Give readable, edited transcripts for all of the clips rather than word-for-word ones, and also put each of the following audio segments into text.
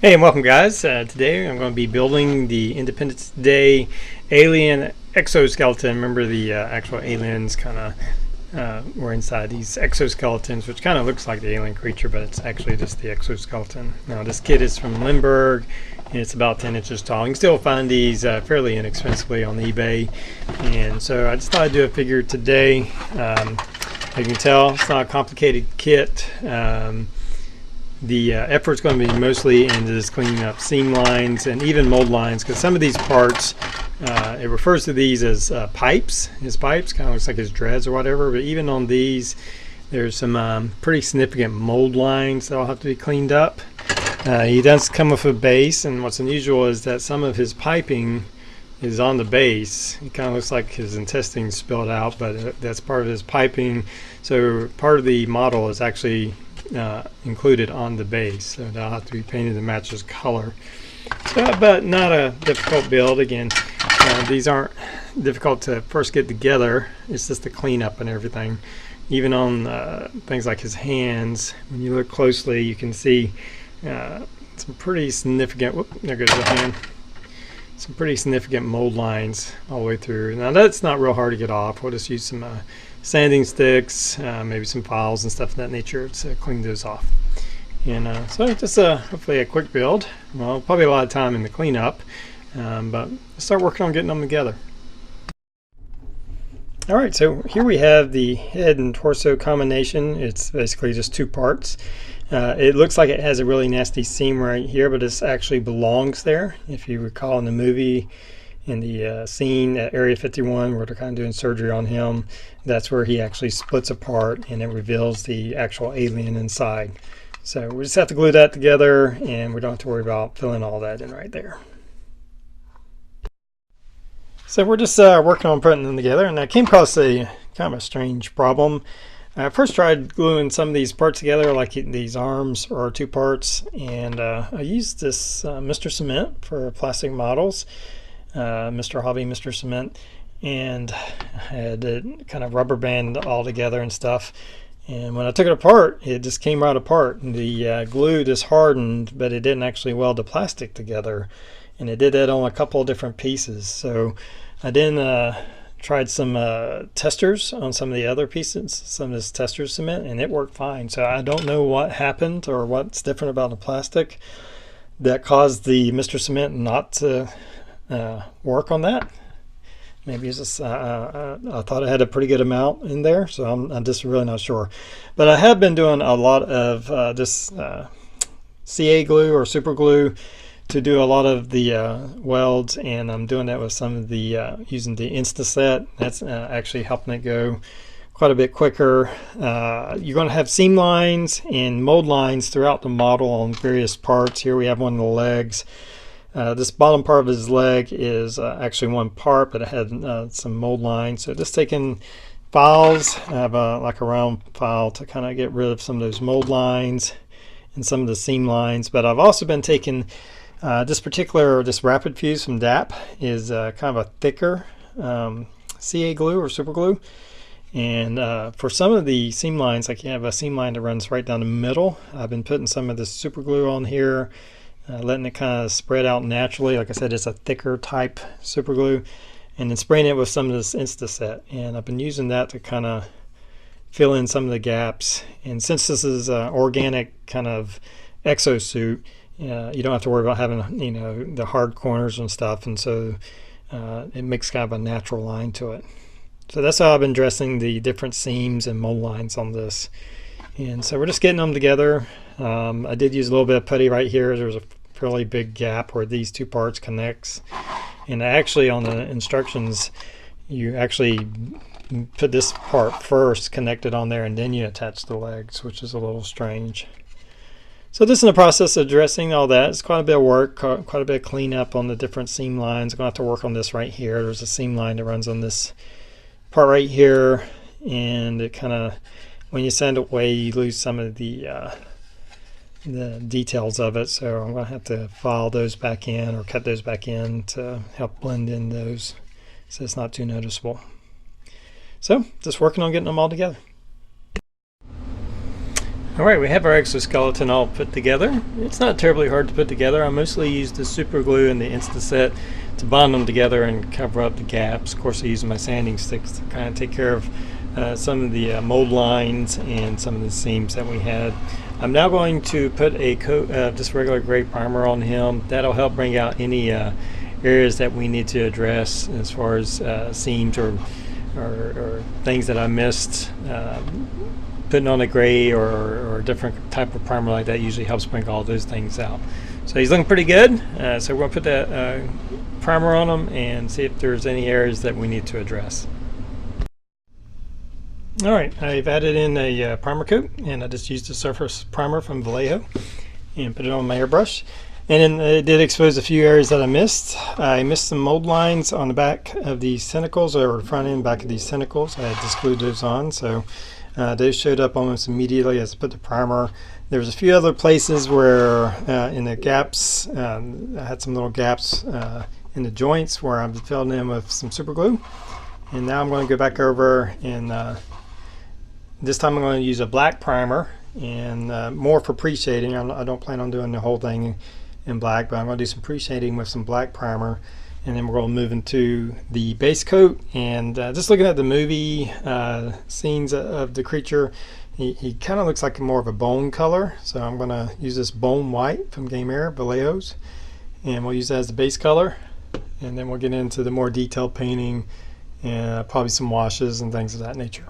Hey and welcome guys. Today I'm going to be building the Independence Day Alien Exoskeleton. Remember the actual aliens kind of were inside these exoskeletons, which kind of looks like the alien creature, but it's actually just the exoskeleton. Now this kit is from Lindberg and it's about 10 inches tall. You can still find these fairly inexpensively on eBay, and so I just thought I'd do a figure today. As you can tell, it's not a complicated kit. The effort's going to be mostly into just cleaning up seam lines and even mold lines, because some of these parts, it refers to these as pipes. His pipes kind of looks like his dreads or whatever, but even on these there's some pretty significant mold lines that'll have to be cleaned up. He does come with a base, and what's unusual is that some of his piping is on the base. It kind of looks like his intestines spilled out, but that's part of his piping. So part of the model is actually included on the base, so that'll have to be painted to match his color. So, but not a difficult build. Again, these aren't difficult to first get together. It's just the cleanup and everything. Even on things like his hands, when you look closely, you can see some pretty significant. Whoop, there goes the hand. Some pretty significant mold lines all the way through. Now that's not real hard to get off. We'll just use some sanding sticks, maybe some files and stuff of that nature to clean those off. And so just hopefully a quick build. Well, probably a lot of time in the cleanup, but let's start working on getting them together. All right, so here we have the head and torso combination. It's basically just two parts. It looks like it has a really nasty seam right here, but it actually belongs there. If you recall in the movie, in the scene at Area 51 where they're kind of doing surgery on him, that's where he actually splits apart and it reveals the actual alien inside. So we just have to glue that together, and we don't have to worry about filling all that in right there. So we're just working on putting them together, and I came across a kind of a strange problem. I first tried gluing some of these parts together, like these arms are two parts, and I used this Mr. Cement for plastic models. Mr. Hobby, Mr. Cement, and I had it kind of rubber band all together and stuff, and when I took it apart, it just came right apart, and the glue just hardened, but it didn't actually weld the plastic together, and it did that on a couple of different pieces. So I then tried some testers on some of the other pieces, some of this tester cement, and it worked fine. So I don't know what happened or what's different about the plastic that caused the Mr. Cement not to work on that. Maybe it's just I thought I had a pretty good amount in there, so I'm just really not sure. But I have been doing a lot of this CA glue or super glue to do a lot of the welds, and I'm doing that with some of the using the Instaset. That's actually helping it go quite a bit quicker. You're going to have seam lines and mold lines throughout the model on various parts. Here we have one of the legs. This bottom part of his leg is actually one part, but it had some mold lines. So just taking files, I have like a round file to kind of get rid of some of those mold lines and some of the seam lines. But I've also been taking this Rapid Fuse from DAP is kind of a thicker CA glue or super glue. And for some of the seam lines, like you have a seam line that runs right down the middle, I've been putting some of this super glue on here. Letting it kind of spread out naturally. Like I said, it's a thicker type super glue, and then spraying it with some of this Instaset, and I've been using that to kind of fill in some of the gaps. And since this is organic kind of exosuit, you don't have to worry about having the hard corners and stuff, and so it makes kind of a natural line to it. So that's how I've been dressing the different seams and mold lines on this. And so we're just getting them together. I did use a little bit of putty right here. There's a fairly big gap where these two parts connects, and actually on the instructions you actually put this part first, connect it on there, and then you attach the legs, which is a little strange. So this is in the process of dressing all that. It's quite a bit of work, quite a bit of cleanup on the different seam lines. I'm going to have to work on this right here. There's a seam line that runs on this part right here, and it kind of, when you sand it away, you lose some of the details of it. So I'm going to have to file those back in or cut those back in to help blend in those so it's not too noticeable. So just working on getting them all together. Alright, we have our exoskeleton all put together. It's not terribly hard to put together. I mostly used the super glue and the Instaset to bond them together and cover up the gaps. Of course, I used my sanding sticks to kind of take care of some of the mold lines and some of the seams that we had. I'm now going to put a coat of just regular gray primer on him. That'll help bring out any areas that we need to address as far as seams or things that I missed. Putting on a gray or a different type of primer like that usually helps bring all those things out. So he's looking pretty good. So we're going to put that primer on him and see if there's any areas that we need to address. Alright, I've added in a primer coat, and I just used a surface primer from Vallejo and put it on my airbrush. And then it did expose a few areas that I missed. I missed some mold lines on the back of these tentacles, or front and back of these tentacles. I had just glued those on, so those showed up almost immediately as I put the primer. There was a few other places where in the gaps, I had some little gaps in the joints where I'm filling in with some super glue. And now I'm going to go back over and this time I'm going to use a black primer and more for pre-shading. I don't plan on doing the whole thing in black, but I'm going to do some pre-shading with some black primer. And then we're going to move into the base coat. And just looking at the movie scenes of the creature, he kind of looks like more of a bone color. So I'm going to use this bone white from Game Air, Vallejo's. And we'll use that as the base color. And then we'll get into the more detailed painting and probably some washes and things of that nature.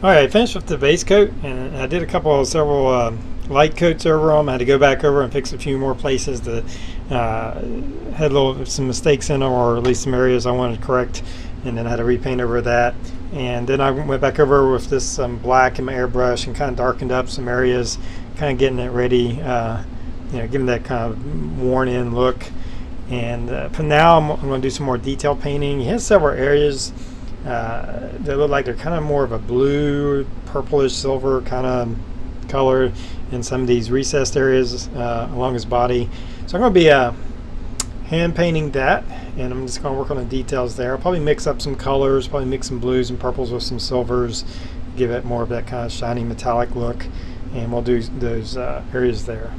Alright, I finished with the base coat, and I did several light coats over them. I had to go back over and fix a few more places that had some mistakes in them, or at least some areas I wanted to correct, and then I had to repaint over that. And then I went back over with this black in my airbrush and kind of darkened up some areas, kind of getting it ready, giving that kind of worn-in look. And for now, I'm going to do some more detail painting. He has several areas they look like they're kind of more of a blue, purplish, silver kind of color in some of these recessed areas along his body. So I'm going to be hand painting that, and I'm just going to work on the details there. I'll probably mix up some colors, probably mix some blues and purples with some silvers, give it more of that kind of shiny metallic look, and we'll do those areas there.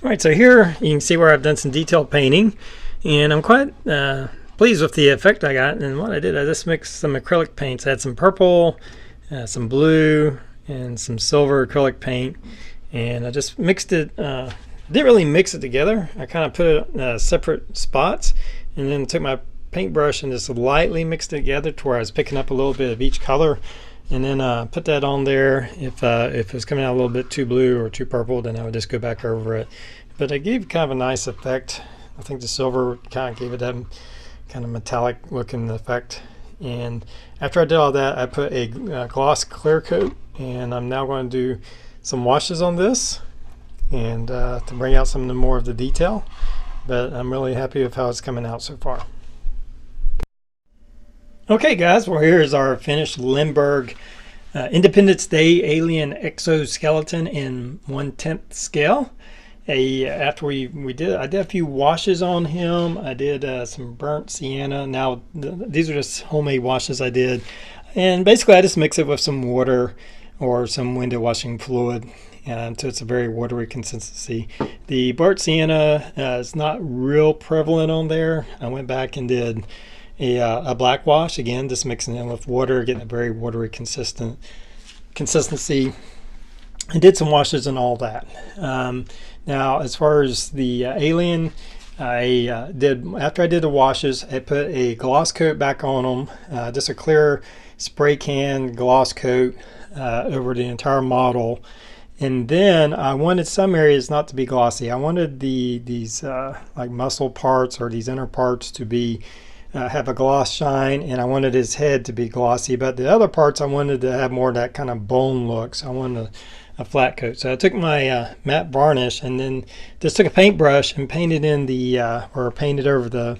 Alright, so here you can see where I've done some detailed painting, and I'm quite pleased with the effect I got. And what I did, I just mixed some acrylic paints. I had some purple, some blue, and some silver acrylic paint, and I just mixed it. Didn't really mix it together. I kind of put it in separate spots, and then took my paintbrush and just lightly mixed it together to where I was picking up a little bit of each color, and then put that on there. If it was coming out a little bit too blue or too purple, then I would just go back over it. But it gave kind of a nice effect. I think the silver kind of gave it that kind of metallic looking effect. And after I did all that, I put a gloss clear coat, and I'm now going to do some washes on this and to bring out some more of the detail. But I'm really happy with how it's coming out so far. Okay guys, well here's our finished Lindberg Independence Day Alien Exoskeleton in 1/10 scale. After I did a few washes on him. I did some burnt sienna. Now these are just homemade washes I did, and basically I just mix it with some water or some window washing fluid, and so it's a very watery consistency. The burnt sienna is not real prevalent on there. I went back and did a black wash, again just mixing it with water, getting a very watery consistency, and did some washes and all that. Now as far as the Alien, I did, after I did the washes, I put a gloss coat back on them, just a clear spray can gloss coat over the entire model. And then I wanted some areas not to be glossy. I wanted these like muscle parts or these inner parts to be have a gloss shine, and I wanted his head to be glossy, but the other parts I wanted to have more of that kind of bone look, so I wanted a flat coat. So I took my matte varnish and then just took a paintbrush and painted in the or painted over the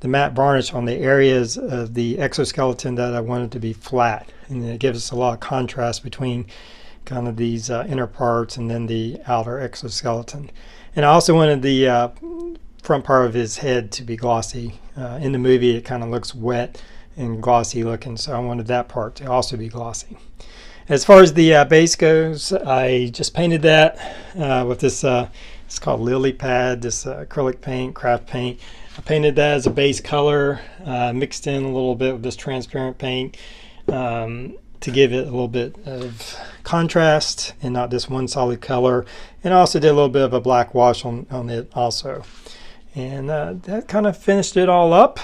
matte varnish on the areas of the exoskeleton that I wanted to be flat, and it gives us a lot of contrast between kind of these inner parts and then the outer exoskeleton. And I also wanted the front part of his head to be glossy. In the movie it kind of looks wet and glossy looking, so I wanted that part to also be glossy. As far as the base goes, I just painted that with this, it's called Lily Pad, this acrylic paint, craft paint. I painted that as a base color, mixed in a little bit with this transparent paint to give it a little bit of contrast and not just one solid color. And I also did a little bit of a black wash on it also. And that kind of finished it all up.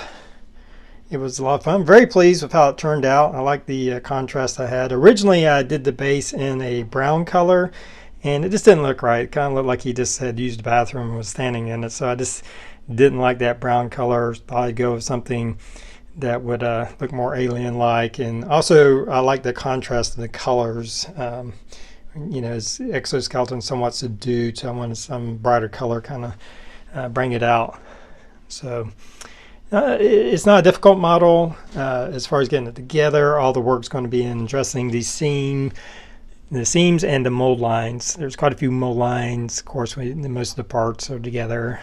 It was a lot of fun. I'm very pleased with how it turned out. I like the contrast I had. Originally I did the base in a brown color and it just didn't look right. It kind of looked like he just had used the bathroom and was standing in it. So I just didn't like that brown color. Thought I'd go with something that would look more alien-like. And also I like the contrast of the colors. You know, his exoskeleton somewhat subdued, so I wanted some brighter color kind of bring it out. So it's not a difficult model as far as getting it together. All the work's going to be in dressing the seams and the mold lines. There's quite a few mold lines. Of course, most of the parts are together.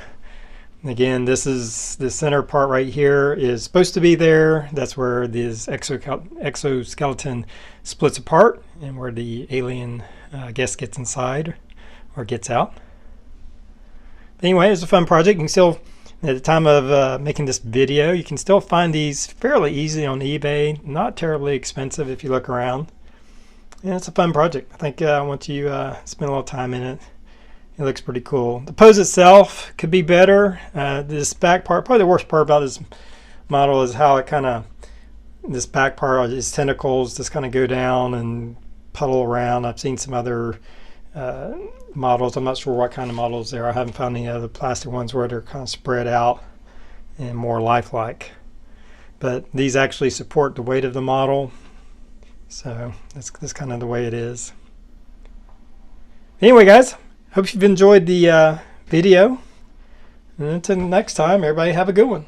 Again, this is the center part right here is supposed to be there. That's where this exoskeleton splits apart and where the alien guest gets inside or gets out. Anyway, it's a fun project. You can still, at the time of making this video, you can still find these fairly easy on eBay. Not terribly expensive if you look around. And it's a fun project. I think I want you to spend a little time in it. It looks pretty cool. The pose itself could be better. This back part, probably the worst part about this model is how it kind of, this back part, his tentacles just kind of go down and puddle around. I've seen some other models. I'm not sure what kind of models there are. I haven't found any other plastic ones where they're kind of spread out and more lifelike. But these actually support the weight of the model. So that's kind of the way it is. Anyway, guys, hope you've enjoyed the video. And until next time, everybody have a good one.